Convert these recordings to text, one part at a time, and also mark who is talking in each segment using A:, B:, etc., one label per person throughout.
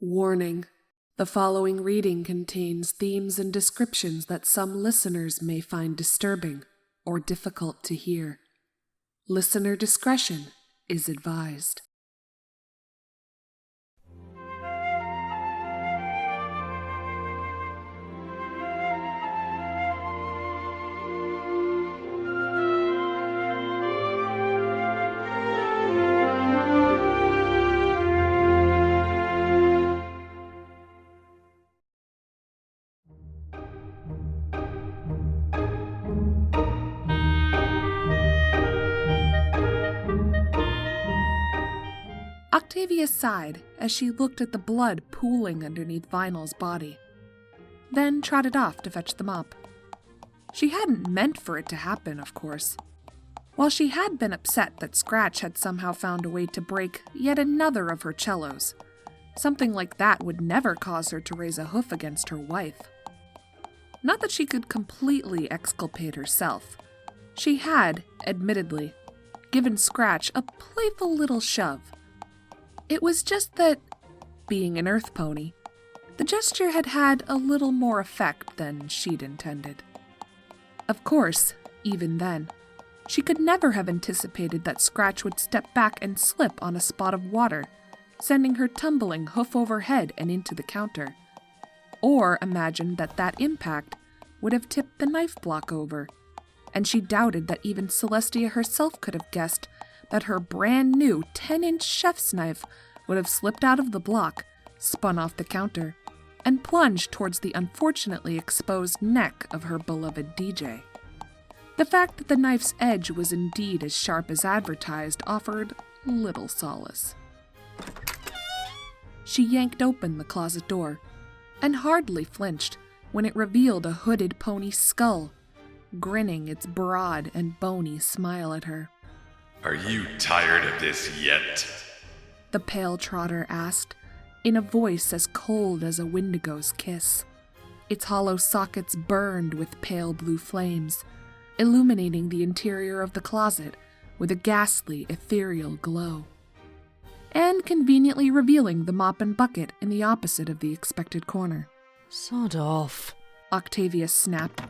A: Warning. The following reading contains themes and descriptions that some listeners may find disturbing or difficult to hear. Listener discretion is advised. Octavia sighed as she looked at the blood pooling underneath Vinyl's body, then trotted off to fetch the mop. She hadn't meant for it to happen, of course. While she had been upset that Scratch had somehow found a way to break yet another of her cellos, something like that would never cause her to raise a hoof against her wife. Not that she could completely exculpate herself. She had, admittedly, given Scratch a playful little shove. It was just that, being an earth pony, the gesture had had a little more effect than she'd intended. Of course, even then, she could never have anticipated that Scratch would step back and slip on a spot of water, sending her tumbling hoof over head and into the counter, or imagined that that impact would have tipped the knife block over, and she doubted that even Celestia herself could have guessed that her brand new 10-inch chef's knife would have slipped out of the block, spun off the counter, and plunged towards the unfortunately exposed neck of her beloved DJ. The fact that the knife's edge was indeed as sharp as advertised offered little solace. She yanked open the closet door, and hardly flinched when it revealed a hooded pony's skull, grinning its broad and bony smile at her.
B: Are you tired of this yet?
A: The pale Trotter asked, in a voice as cold as a wendigo's kiss. Its hollow sockets burned with pale blue flames, illuminating the interior of the closet with a ghastly, ethereal glow, and conveniently revealing the mop and bucket in the opposite of the expected corner.
C: Sod off,
A: Octavia snapped,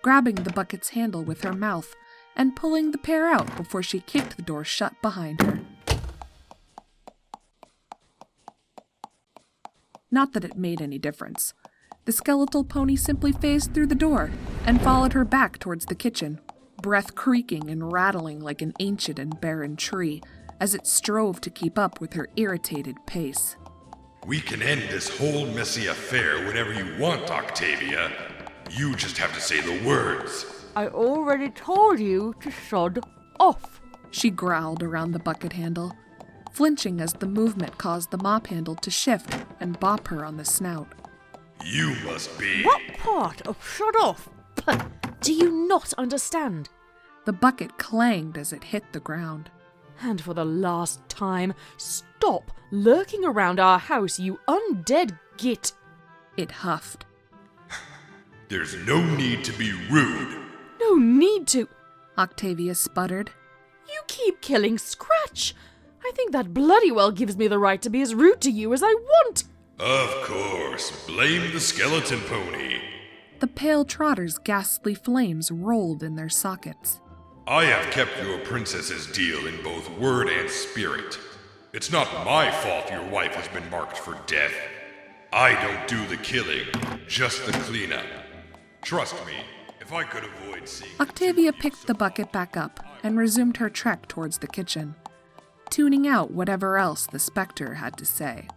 A: grabbing the bucket's handle with her mouth and pulling the pair out before she kicked the door shut behind her. Not that it made any difference. The skeletal pony simply phased through the door and followed her back towards the kitchen, breath creaking and rattling like an ancient and barren tree as it strove to keep up with her irritated pace.
B: We can end this whole messy affair whenever you want, Octavia. You just have to say the words.
C: I already told you to sod off,
A: she growled around the bucket handle, flinching as the movement caused the mop handle to shift and bop her on the snout.
B: You must be...
C: What part of shut off do you not understand?
A: The bucket clanged as it hit the ground.
C: And for the last time, stop lurking around our house, you undead git.
A: It huffed.
B: There's no need to be rude.
C: No need to...
A: Octavia sputtered.
C: You keep killing Scratch. I think that bloody well gives me the right to be as rude to you as I want.
B: Of course. Blame the skeleton pony.
A: The pale Trotter's ghastly flames rolled in their sockets.
B: I have kept your princess's deal in both word and spirit. It's not my fault your wife has been marked for death. I don't do the killing, just the cleanup. Trust me, if I could avoid seeing...
A: Octavia picked the bucket back up and resumed her trek towards the kitchen, tuning out whatever else the specter had to say.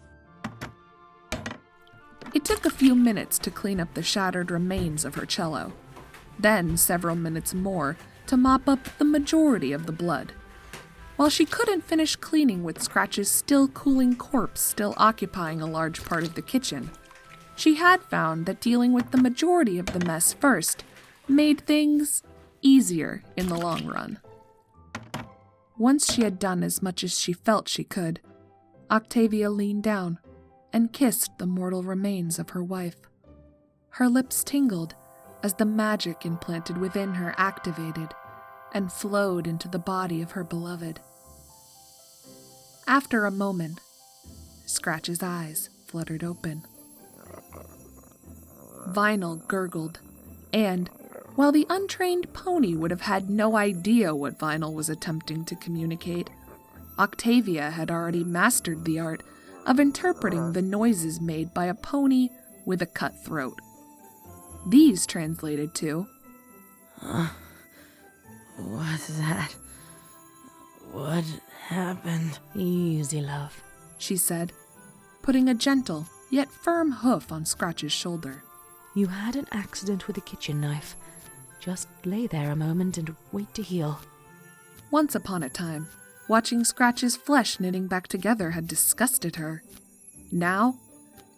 A: It took a few minutes to clean up the shattered remains of her cello, then several minutes more to mop up the majority of the blood. While she couldn't finish cleaning with Scratch's still cooling corpse still occupying a large part of the kitchen, she had found that dealing with the majority of the mess first made things easier in the long run. Once she had done as much as she felt she could, Octavia leaned down and kissed the mortal remains of her wife. Her lips tingled as the magic implanted within her activated and flowed into the body of her beloved. After a moment, Scratch's eyes fluttered open. Vinyl gurgled, and, while the untrained pony would have had no idea what Vinyl was attempting to communicate, Octavia had already mastered the art of interpreting the noises made by a pony with a cut throat. These translated to,
D: What's that? What happened?
C: Easy, love,
A: she said, putting a gentle yet firm hoof on Scratch's shoulder.
C: You had an accident with a kitchen knife. Just lay there a moment and wait to heal.
A: Once upon a time, watching Scratch's flesh knitting back together had disgusted her. Now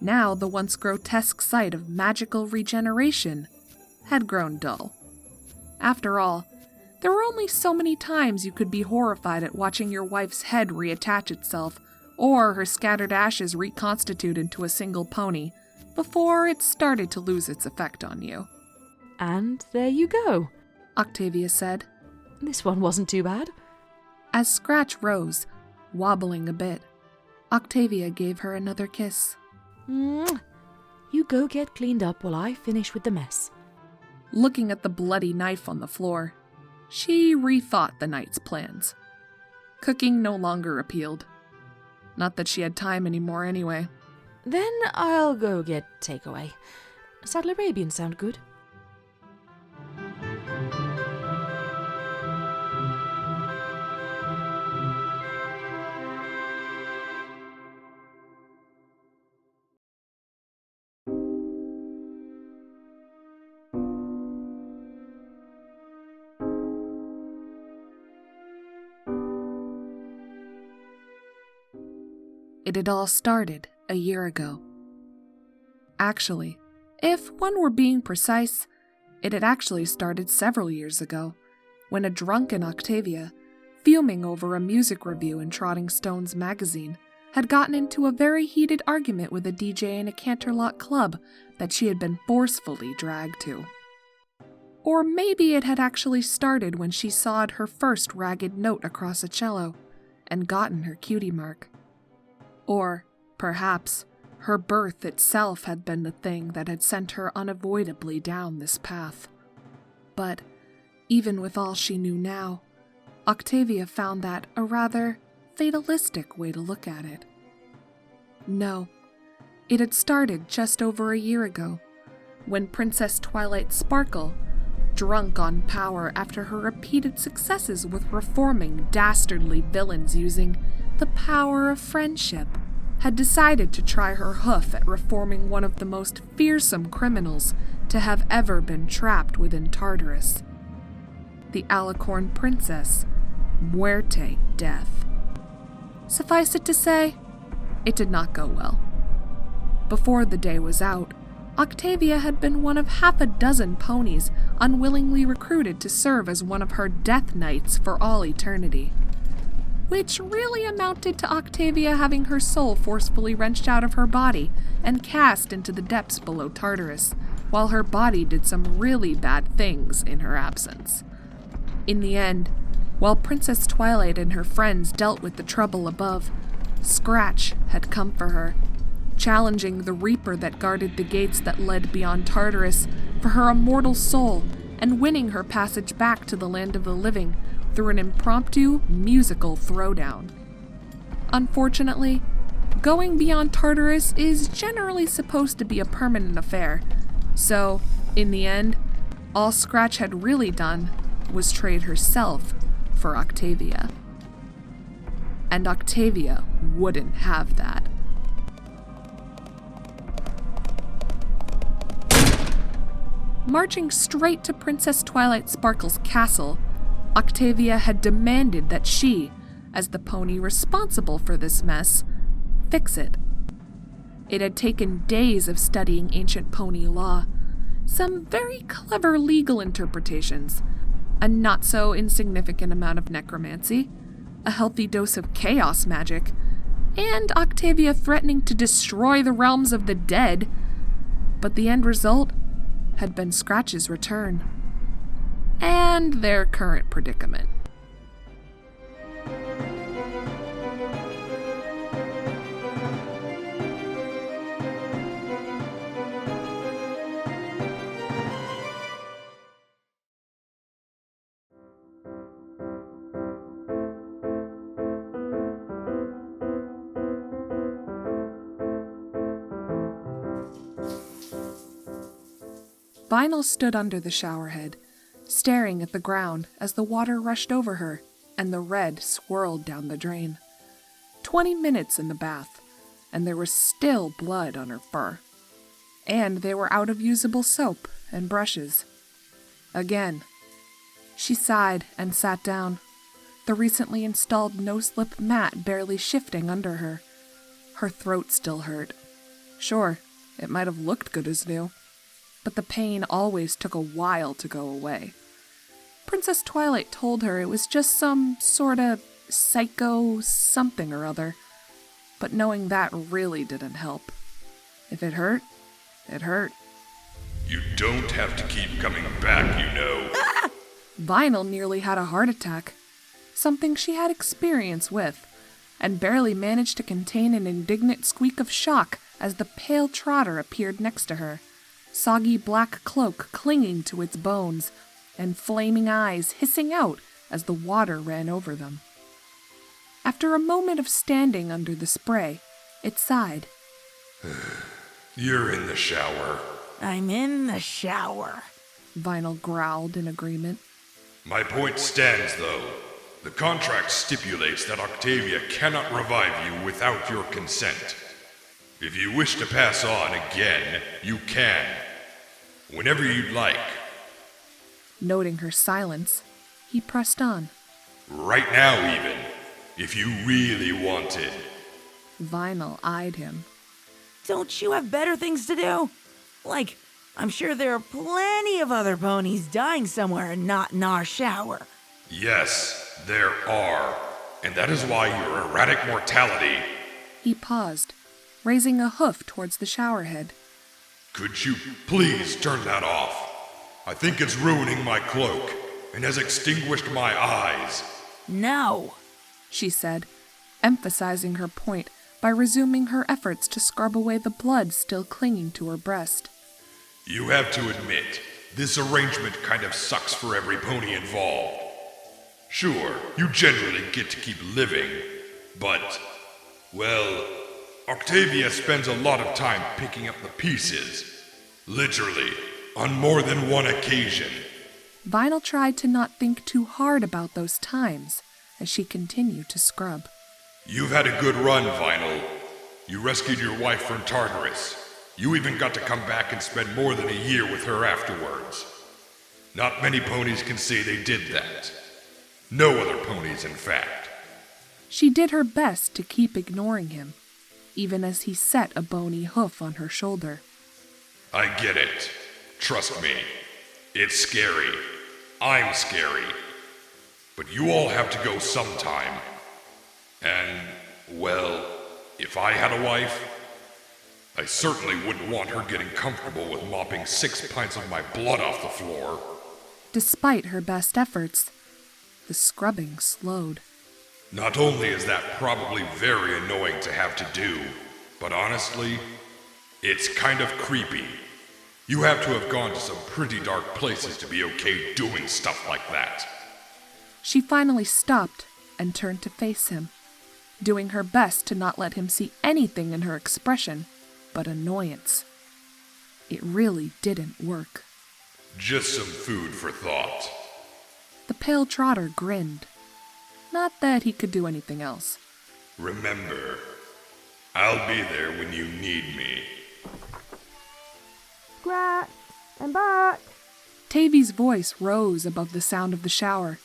A: the once grotesque sight of magical regeneration had grown dull. After all, there were only so many times you could be horrified at watching your wife's head reattach itself or her scattered ashes reconstitute into a single pony before it started to lose its effect on you.
C: And there you go,
A: Octavia said.
C: This one wasn't too bad.
A: As Scratch rose, wobbling a bit, Octavia gave her another kiss.
C: Mwah. You go get cleaned up while I finish with the mess.
A: Looking at the bloody knife on the floor, she rethought the night's plans. Cooking no longer appealed. Not that she had time anymore anyway.
C: Then I'll go get takeaway. Saddle Arabian sound good?
A: It had all started a year ago. Actually, if one were being precise, it had actually started several years ago, when a drunken Octavia, fuming over a music review in Trotting Stones magazine, had gotten into a very heated argument with a DJ in a Canterlot club that she had been forcefully dragged to. Or maybe it had actually started when she sawed her first ragged note across a cello and gotten her cutie mark. Or, perhaps, her birth itself had been the thing that had sent her unavoidably down this path. But, even with all she knew now, Octavia found that a rather fatalistic way to look at it. No, it had started just over a year ago, when Princess Twilight Sparkle, drunk on power after her repeated successes with reforming dastardly villains using the power of friendship, had decided to try her hoof at reforming one of the most fearsome criminals to have ever been trapped within Tartarus. The Alicorn Princess, Muerte Death. Suffice it to say, it did not go well. Before the day was out, Octavia had been one of half a dozen ponies unwillingly recruited to serve as one of her death knights for all eternity. Which really amounted to Octavia having her soul forcefully wrenched out of her body and cast into the depths below Tartarus, while her body did some really bad things in her absence. In the end, while Princess Twilight and her friends dealt with the trouble above, Scratch had come for her, challenging the Reaper that guarded the gates that led beyond Tartarus for her immortal soul and winning her passage back to the land of the living through an impromptu musical throwdown. Unfortunately, going beyond Tartarus is generally supposed to be a permanent affair, so, in the end, all Scratch had really done was trade herself for Octavia. And Octavia wouldn't have that. Marching straight to Princess Twilight Sparkle's castle, Octavia had demanded that she, as the pony responsible for this mess, fix it. It had taken days of studying ancient pony law, some very clever legal interpretations, a not-so-insignificant amount of necromancy, a healthy dose of chaos magic, and Octavia threatening to destroy the realms of the dead. But the end result had been Scratch's return, and their current predicament. Vinyl stood under the showerhead, staring at the ground as the water rushed over her and the red swirled down the drain. 20 minutes in the bath, and there was still blood on her fur. And they were out of usable soap and brushes. Again. She sighed and sat down, the recently installed no-slip mat barely shifting under her. Her throat still hurt. Sure, it might have looked good as new, but the pain always took a while to go away. Princess Twilight told her it was just some sorta psycho something or other, but knowing that really didn't help. If it hurt, it hurt.
B: You don't have to keep coming back, you know.
A: Vinyl nearly had a heart attack, something she had experience with, and barely managed to contain an indignant squeak of shock as the pale Trotter appeared next to her, soggy black cloak clinging to its bones, and flaming eyes hissing out as the water ran over them. After a moment of standing under the spray, it sighed.
B: You're in the shower.
D: I'm in the shower.
A: Vinyl growled in agreement.
B: My point stands, though. The contract stipulates that Octavia cannot revive you without your consent. If you wish to pass on again, you can. Whenever you'd like.
A: Noting her silence, he pressed on.
B: Right now, even. If you really wanted.
A: Vinyl eyed him.
D: Don't you have better things to do? Like, I'm sure there are plenty of other ponies dying somewhere and not in our shower.
B: Yes, there are. And that is why your erratic mortality...
A: He paused, raising a hoof towards the showerhead.
B: Could you please turn that off? I think it's ruining my cloak and has extinguished my eyes.
D: No,
A: she said, emphasizing her point by resuming her efforts to scrub away the blood still clinging to her breast.
B: You have to admit, this arrangement kind of sucks for every pony involved. Sure, you generally get to keep living, but, well, Octavia spends a lot of time picking up the pieces. Literally, on more than one occasion.
A: Vinyl tried to not think too hard about those times as she continued to scrub.
B: You've had a good run, Vinyl. You rescued your wife from Tartarus. You even got to come back and spend more than a year with her afterwards. Not many ponies can say they did that. No other ponies, in fact.
A: She did her best to keep ignoring him, even as he set a bony hoof on her shoulder.
B: I get it. Trust me. It's scary. I'm scary. But you all have to go sometime. And, well, if I had a wife, I certainly wouldn't want her getting comfortable with mopping 6 pints of my blood off the floor.
A: Despite her best efforts, the scrubbing slowed.
B: Not only is that probably very annoying to have to do, but honestly, it's kind of creepy. You have to have gone to some pretty dark places to be okay doing stuff like that.
A: She finally stopped and turned to face him, doing her best to not let him see anything in her expression but annoyance. It really didn't work.
B: Just some food for thought.
A: The pale Trotter grinned. Not that he could do anything else.
B: Remember, I'll be there when you need me.
C: Scratch, I'm back.
A: Tavy's voice rose above the sound of the shower,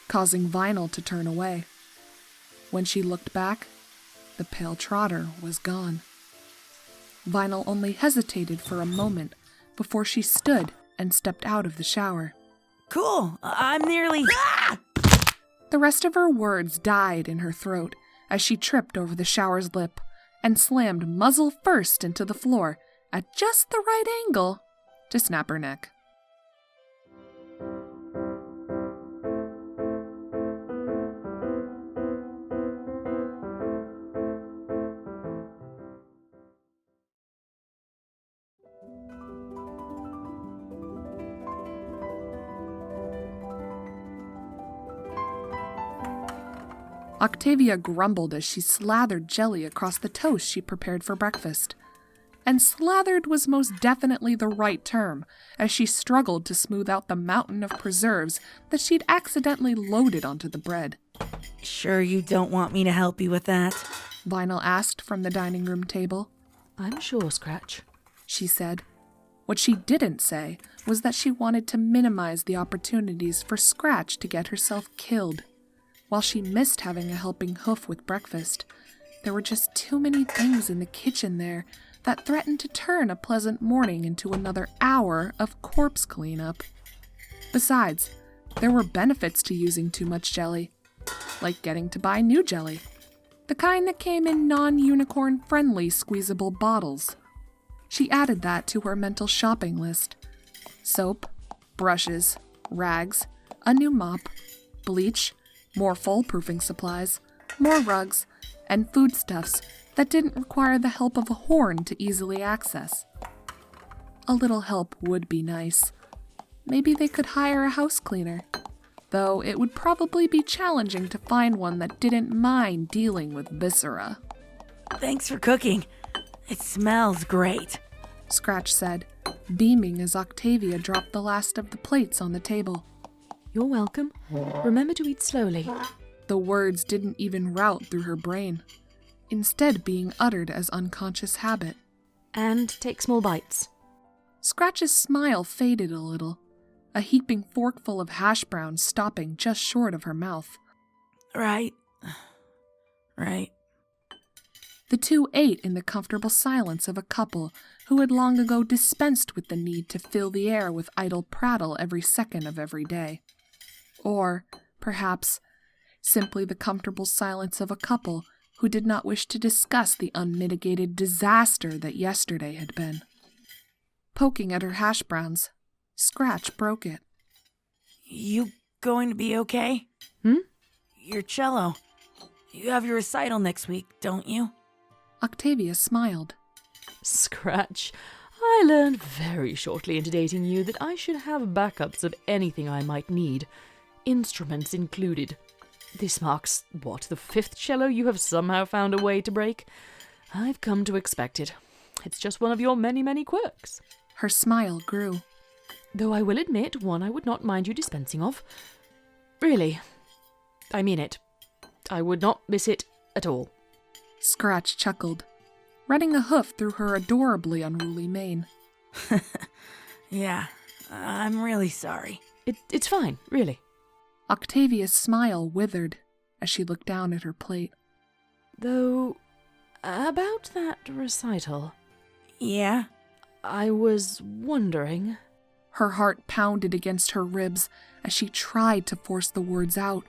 A: causing Vinyl to turn away. When she looked back, the pale Trotter was gone. Vinyl only hesitated for a moment before she stood and stepped out of the shower.
D: Cool, I'm nearly...
A: The rest of her words died in her throat as she tripped over the shower's lip and slammed muzzle first into the floor at just the right angle to snap her neck. Octavia grumbled as she slathered jelly across the toast she prepared for breakfast. And slathered was most definitely the right term, as she struggled to smooth out the mountain of preserves that she'd accidentally loaded onto the bread.
D: Sure you don't want me to help you with that?
A: Vinyl asked from the dining room table.
C: I'm sure, Scratch,
A: she said. What she didn't say was that she wanted to minimize the opportunities for Scratch to get herself killed. While she missed having a helping hoof with breakfast, there were just too many things in the kitchen there that threatened to turn a pleasant morning into another hour of corpse cleanup. Besides, there were benefits to using too much jelly, like getting to buy new jelly, the kind that came in non-unicorn-friendly squeezable bottles. She added that to her mental shopping list. Soap, brushes, rags, a new mop, bleach, more foul-proofing supplies, more rugs, and foodstuffs that didn't require the help of a horn to easily access. A little help would be nice. Maybe they could hire a house cleaner, though it would probably be challenging to find one that didn't mind dealing with viscera.
D: Thanks for cooking. It smells great,
A: Scratch said, beaming as Octavia dropped the last of the plates on the table.
C: you're welcome. Remember to eat slowly.
A: The words didn't even route through her brain, instead being uttered as unconscious habit.
C: And take small bites.
A: Scratch's smile faded a little, a heaping forkful of hash browns stopping just short of her mouth.
D: Right.
A: The two ate in the comfortable silence of a couple who had long ago dispensed with the need to fill the air with idle prattle every second of every day. Or, perhaps, simply the comfortable silence of a couple who did not wish to discuss the unmitigated disaster that yesterday had been. Poking at her hash browns, Scratch broke it.
D: You going to be okay? Your cello. You have your recital next week, don't you?
A: Octavia smiled.
C: Scratch, I learned very shortly into dating you that I should have backups of anything I might need, instruments included. This marks, the fifth cello you have somehow found a way to break? I've come to expect it. It's just one of your many, many quirks.
A: Her smile grew.
C: Though I will admit one I would not mind you dispensing of. Really. I mean it. I would not miss it at all.
A: Scratch chuckled, running a hoof through her adorably unruly mane.
D: Yeah, I'm really sorry.
C: It's fine, really.
A: Octavia's smile withered as she looked down at her plate.
C: Though, about that recital,
D: Yeah?
C: I was wondering...
A: Her heart pounded against her ribs as she tried to force the words out.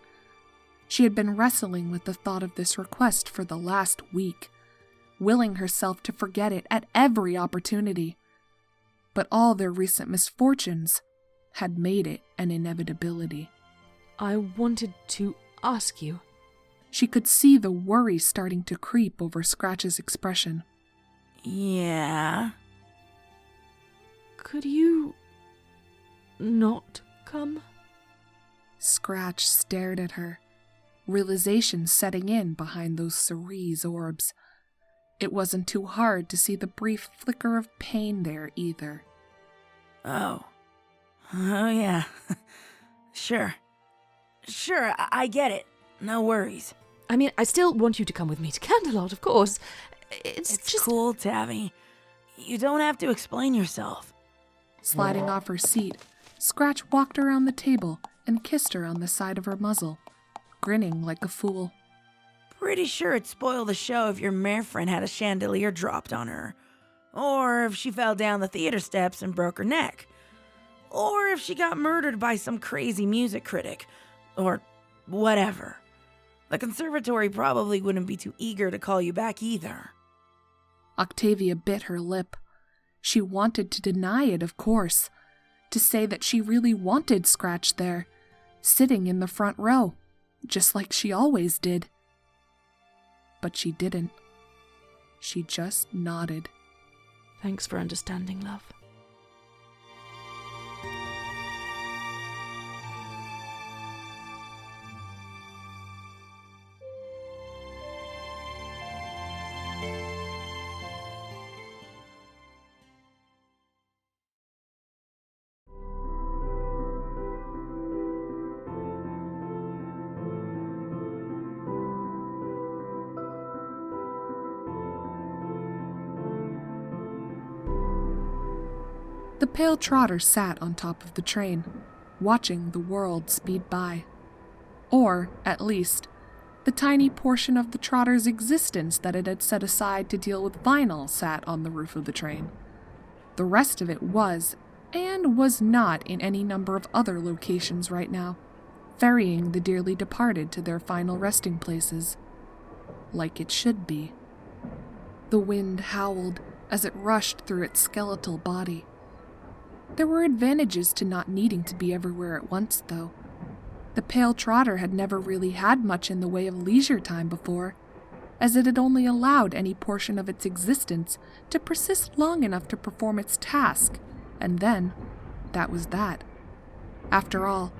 A: She had been wrestling with the thought of this request for the last week, willing herself to forget it at every opportunity. But all their recent misfortunes had made it an inevitability.
C: I wanted to ask you...
A: She could see the worry starting to creep over Scratch's expression.
D: Yeah?
C: Could you... not come?
A: Scratch stared at her, realization setting in behind those cerise orbs. It wasn't too hard to see the brief flicker of pain there either.
D: Oh, yeah. Sure, I get it. No worries.
C: I mean, I still want you to come with me to Canterlot, of course. It's just...
D: cool, Tabby. You don't have to explain yourself.
A: Sliding off her seat, Scratch walked around the table and kissed her on the side of her muzzle, grinning like a fool.
D: Pretty sure it'd spoil the show if your mare friend had a chandelier dropped on her. Or if she fell down the theater steps and broke her neck. Or if she got murdered by some crazy music critic. Or whatever. The conservatory probably wouldn't be too eager to call you back either.
A: Octavia bit her lip. She wanted to deny it, of course. To say that she really wanted Scratch there, sitting in the front row, just like she always did. But she didn't. She just nodded.
C: Thanks for understanding, love.
A: pale Trotter sat on top of the train, watching the world speed by. Or, at least, the tiny portion of the Trotter's existence that it had set aside to deal with vinyl sat on the roof of the train. The rest of it was, and was not, in any number of other locations right now, ferrying the dearly departed to their final resting places. Like it should be. The wind howled as it rushed through its skeletal body. There were advantages to not needing to be everywhere at once, though. The pale Trotter had never really had much in the way of leisure time before, as it had only allowed any portion of its existence to persist long enough to perform its task, and then, that was that. After all,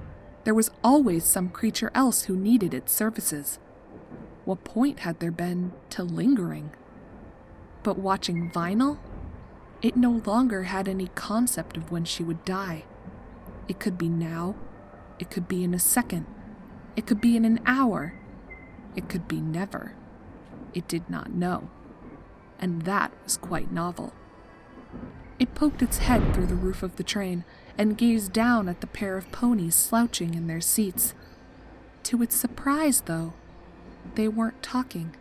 A: there was always some creature else who needed its services. What point had there been to lingering? But watching vinyl? It no longer had any concept of when she would die. It could be now. It could be in a second. It could be in an hour. It could be never. It did not know. And that was quite novel. It poked its head through the roof of the train and gazed down at the pair of ponies slouching in their seats. To its surprise, though, they weren't talking.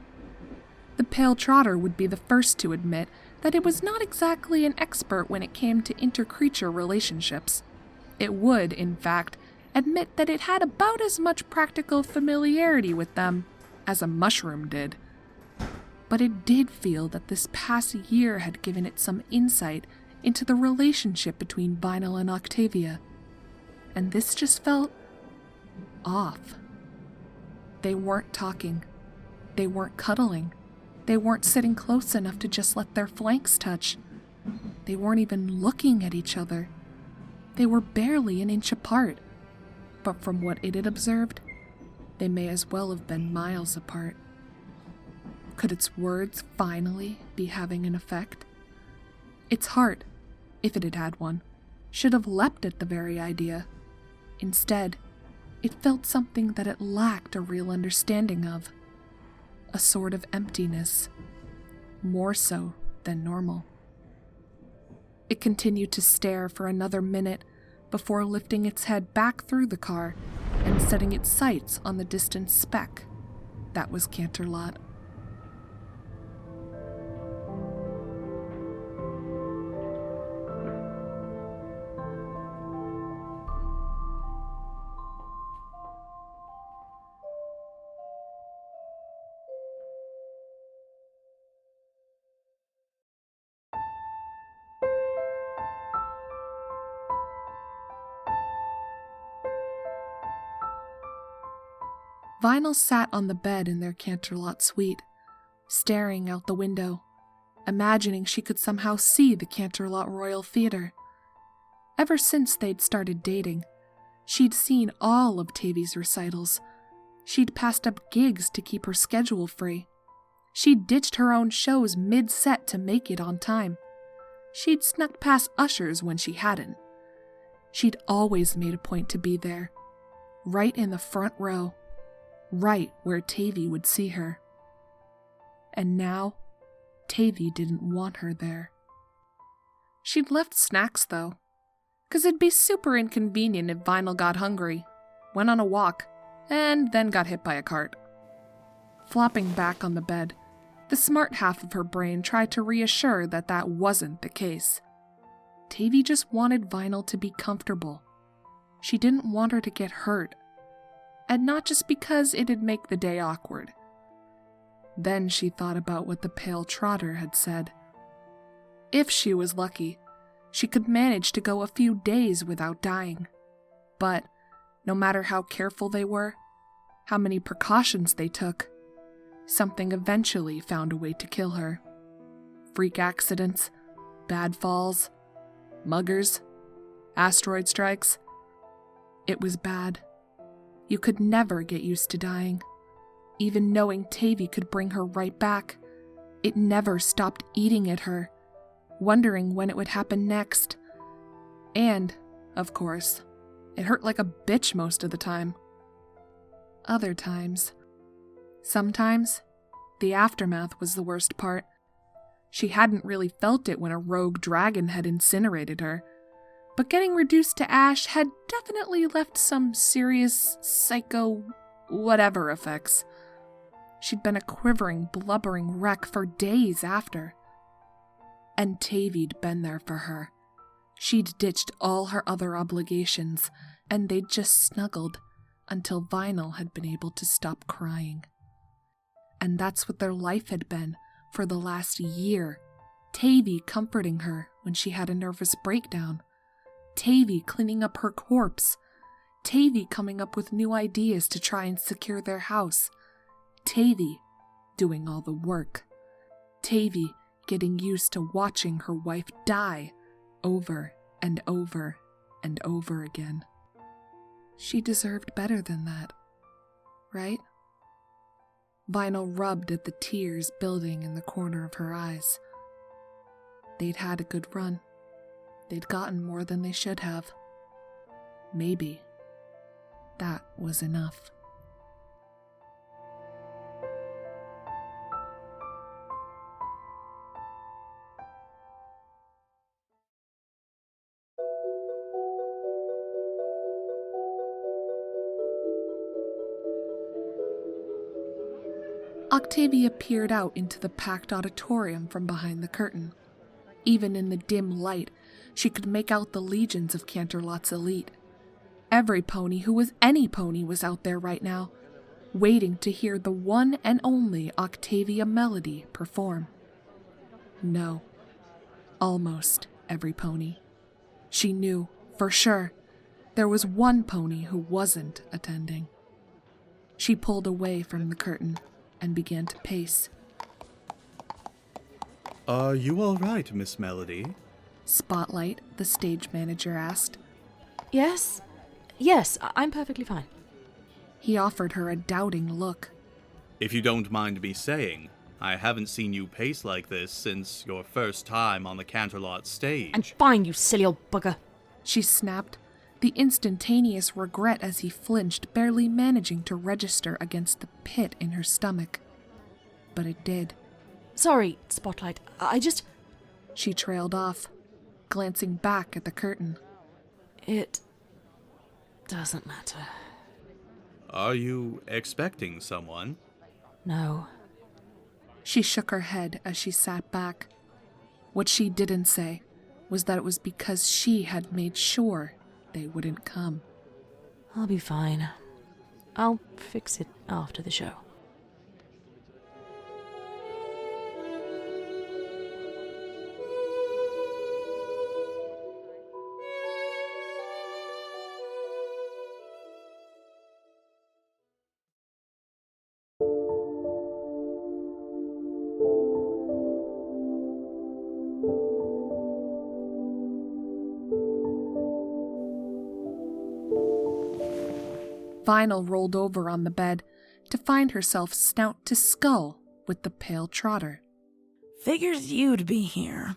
A: The pale Trotter would be the first to admit that it was not exactly an expert when it came to intercreature relationships. It would, in fact, admit that it had about as much practical familiarity with them as a mushroom did. But it did feel that this past year had given it some insight into the relationship between Vinyl and Octavia, and this just felt off. They weren't talking. They weren't cuddling. They weren't sitting close enough to just let their flanks touch. They weren't even looking at each other. They were barely an inch apart, but from what it had observed, they may as well have been miles apart. Could its words finally be having an effect? Its heart, if it had had one, should have leapt at the very idea. Instead, it felt something that it lacked a real understanding of. A sort of emptiness, more so than normal. It continued to stare for another minute before lifting its head back through the car and setting its sights on the distant speck that was Canterlot. Vinyl sat on the bed in their Canterlot suite, staring out the window, imagining she could somehow see the Canterlot Royal Theatre. Ever since they'd started dating, she'd seen all of Tavy's recitals. She'd passed up gigs to keep her schedule free. She'd ditched her own shows mid-set to make it on time. She'd snuck past ushers when she hadn't. She'd always made a point to be there, right in the front row, right where Tavy would see her. And now, Tavy didn't want her there. She'd left snacks, though, 'cause it'd be super inconvenient if Vinyl got hungry, went on a walk, and then got hit by a cart. Flopping back on the bed, the smart half of her brain tried to reassure that that wasn't the case. Tavy just wanted Vinyl to be comfortable. She didn't want her to get hurt. And not just because it'd make the day awkward. Then she thought about what the pale Trotter had said. If she was lucky, she could manage to go a few days without dying. But no matter how careful they were, how many precautions they took, something eventually found a way to kill her. Freak accidents, bad falls, muggers, asteroid strikes. It was bad. You could never get used to dying. Even knowing Tavy could bring her right back, it never stopped eating at her, wondering when it would happen next. And, of course, it hurt like a bitch most of the time. Other times. Sometimes, the aftermath was the worst part. She hadn't really felt it when a rogue dragon had incinerated her, but getting reduced to ash had definitely left some serious psycho whatever effects. She'd been a quivering, blubbering wreck for days after. And Tavy'd been there for her. She'd ditched all her other obligations, and they'd just snuggled until Vinyl had been able to stop crying. And that's what their life had been for the last year. Tavy comforting her when she had a nervous breakdown. Tavy cleaning up her corpse. Tavy coming up with new ideas to try and secure their house. Tavy doing all the work. Tavy getting used to watching her wife die over and over and over again. She deserved better than that, right? Vinyl rubbed at the tears building in the corner of her eyes. They'd had a good run. They'd gotten more than they should have. Maybe that was enough. Octavia peered out into the packed auditorium from behind the curtain. Even in the dim light, she could make out the legions of Canterlot's elite. Every pony who was any pony was out there right now, waiting to hear the one and only Octavia melody perform. No, almost every pony. She knew, for sure, there was one pony who wasn't attending. She pulled away from the curtain and began to pace.
E: Are you all right, Miss Melody?
A: Spotlight, the stage manager, asked.
C: Yes, I'm perfectly fine.
A: He offered her a doubting look.
E: If you don't mind me saying, I haven't seen you pace like this since your first time on the Canterlot stage.
C: I'm fine, you silly old bugger.
A: She snapped, the instantaneous regret as he flinched barely managing to register against the pit in her stomach. But it did.
C: Sorry, Spotlight,
A: She trailed off, glancing back at the curtain.
C: It doesn't matter.
E: Are you expecting someone?
C: No.
A: She shook her head as she sat back. What she didn't say was that it was because she had made sure they wouldn't come.
C: I'll be fine. I'll fix it after the show.
A: Vinyl rolled over on the bed to find herself snout to skull with the pale Trotter.
D: Figures you'd be here.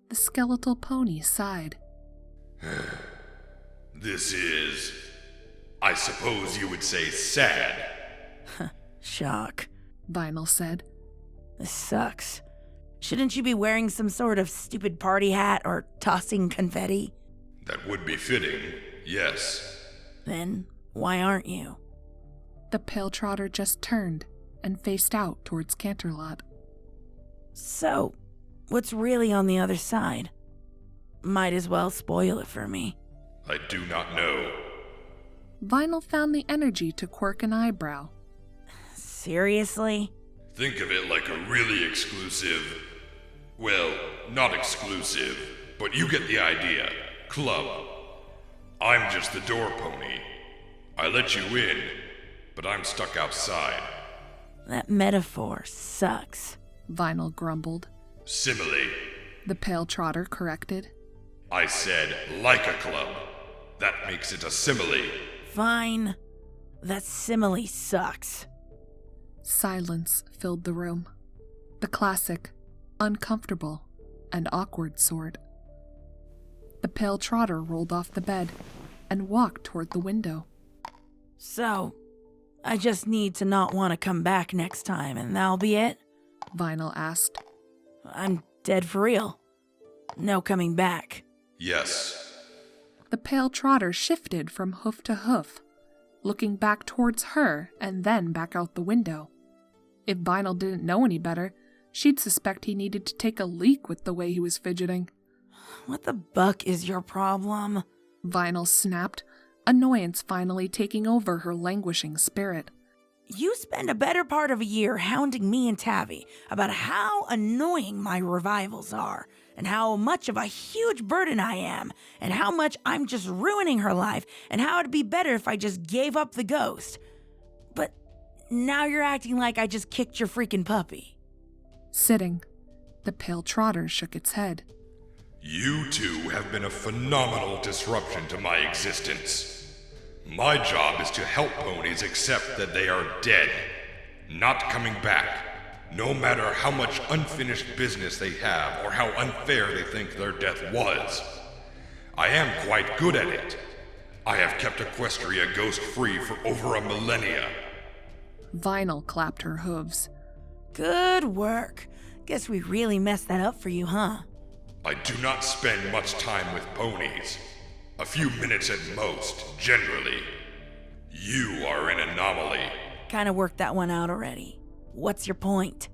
A: The skeletal pony sighed.
B: This is, I suppose you would say, sad.
D: Shock.
A: Vinyl said.
D: This sucks. Shouldn't you be wearing some sort of stupid party hat or tossing confetti?
B: That would be fitting, yes.
D: Then why aren't you?
A: The pale Trotter just turned and faced out towards Canterlot.
D: So, what's really on the other side? Might as well spoil it for me.
B: I do not know.
A: Vinyl found the energy to quirk an eyebrow.
D: Seriously?
B: Think of it like a really exclusive, well, not exclusive, but you get the idea, club. I'm just the door pony. I let you in, but I'm stuck outside.
D: That metaphor sucks.
A: Vinyl grumbled.
B: Simile.
A: The pale Trotter corrected.
B: I said like a club. That makes it a simile.
D: Fine. That simile sucks.
A: Silence filled the room. The classic, uncomfortable, and awkward sort. The pale Trotter rolled off the bed and walked toward the window.
D: So, I just need to not want to come back next time and that'll be it?
A: Vinyl asked.
D: I'm dead for real. No coming back.
B: Yes,
A: the pale Trotter shifted from hoof to hoof, looking back towards her and then back out the window. If Vinyl didn't know any better, she'd suspect he needed to take a leak with the way he was fidgeting.
D: What the buck is your problem?
A: Vinyl snapped, annoyance finally taking over her languishing spirit.
D: You spend a better part of a year hounding me and Tavi about how annoying my revivals are, and how much of a huge burden I am, and how much I'm just ruining her life, and how it'd be better if I just gave up the ghost. But now you're acting like I just kicked your freaking puppy.
A: Sitting, the pale Trotter shook its head.
B: You two have been a phenomenal disruption to my existence. My job is to help ponies accept that they are dead, not coming back, no matter how much unfinished business they have or how unfair they think their death was. I am quite good at it. I have kept Equestria ghost-free for over a millennia.
A: Vinyl clapped her hooves.
D: Good work. Guess we really messed that up for you, huh?
B: I do not spend much time with ponies. A few minutes at most, generally. You are an anomaly.
D: Kinda worked that one out already. What's your point?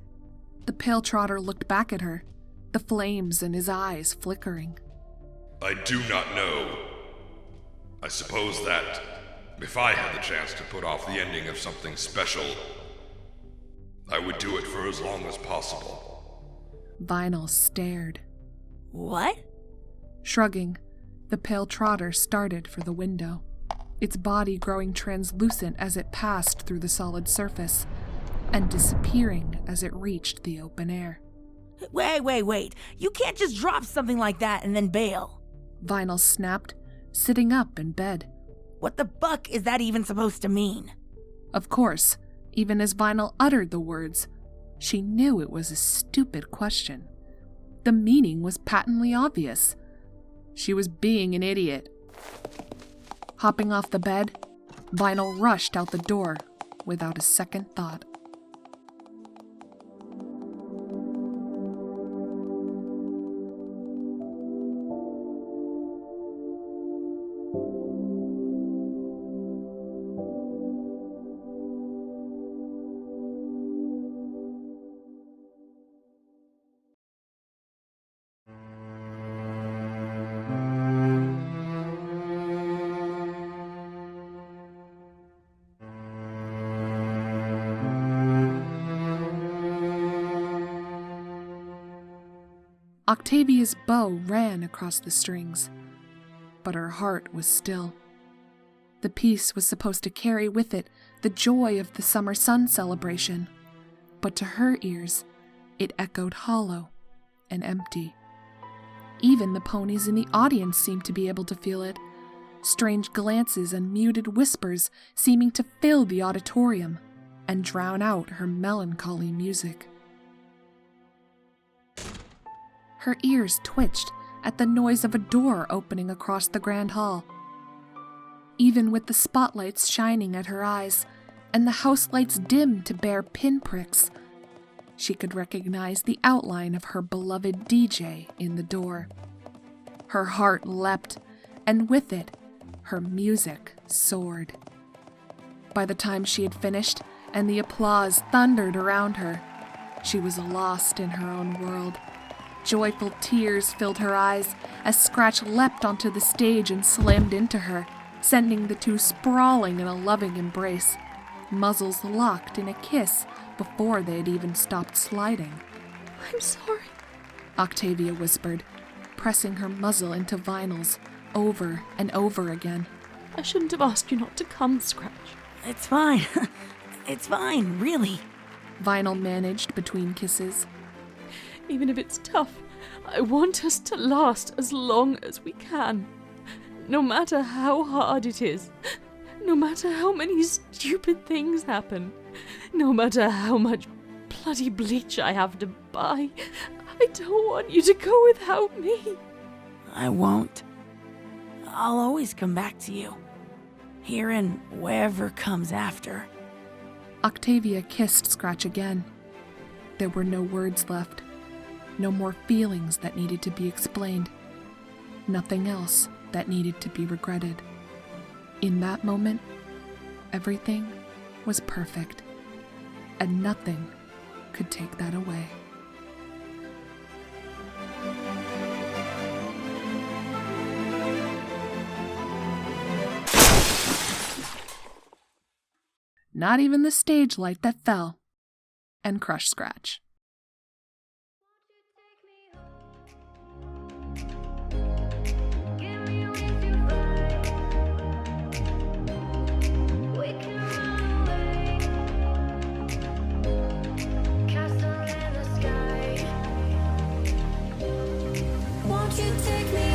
A: The pale Trotter looked back at her, the flames in his eyes flickering.
B: I do not know. I suppose that, if I had the chance to put off the ending of something special, I would do it for as long as possible.
A: Vinyl stared.
D: What?
A: Shrugging, the pale Trotter started for the window, its body growing translucent as it passed through the solid surface, and disappearing as it reached the open air.
D: Wait. You can't just drop something like that and then bail.
A: Vinyl snapped, sitting up in bed.
D: What the buck is that even supposed to mean?
A: Of course, even as Vinyl uttered the words, she knew it was a stupid question. The meaning was patently obvious. She was being an idiot. Hopping off the bed, Vinyl rushed out the door without a second thought. Octavia's bow ran across the strings, but her heart was still. The piece was supposed to carry with it the joy of the summer sun celebration, but to her ears, it echoed hollow and empty. Even the ponies in the audience seemed to be able to feel it, strange glances and muted whispers seeming to fill the auditorium and drown out her melancholy music. Her ears twitched at the noise of a door opening across the grand hall. Even with the spotlights shining at her eyes and the house lights dim to bare pinpricks, she could recognize the outline of her beloved DJ in the door. Her heart leapt, and with it, her music soared. By the time she had finished and the applause thundered around her, she was lost in her own world. Joyful tears filled her eyes as Scratch leapt onto the stage and slammed into her, sending the two sprawling in a loving embrace, muzzles locked in a kiss before they had even stopped sliding.
C: I'm sorry,
A: Octavia whispered, pressing her muzzle into Vinyl's over and over again.
C: I shouldn't have asked you not to come, Scratch.
D: It's fine. It's fine, really.
A: Vinyl managed between kisses.
C: Even if it's tough, I want us to last as long as we can. No matter how hard it is. No matter how many stupid things happen. No matter how much bloody bleach I have to buy. I don't want you to go without me.
D: I won't. I'll always come back to you. Here and wherever comes after.
A: Octavia kissed Scratch again. There were no words left. No more feelings that needed to be explained. nothing else that needed to be regretted. In that moment, everything was perfect, and nothing could take that away. Not even the stage light that fell and crushed Scratch.
F: Won't you take me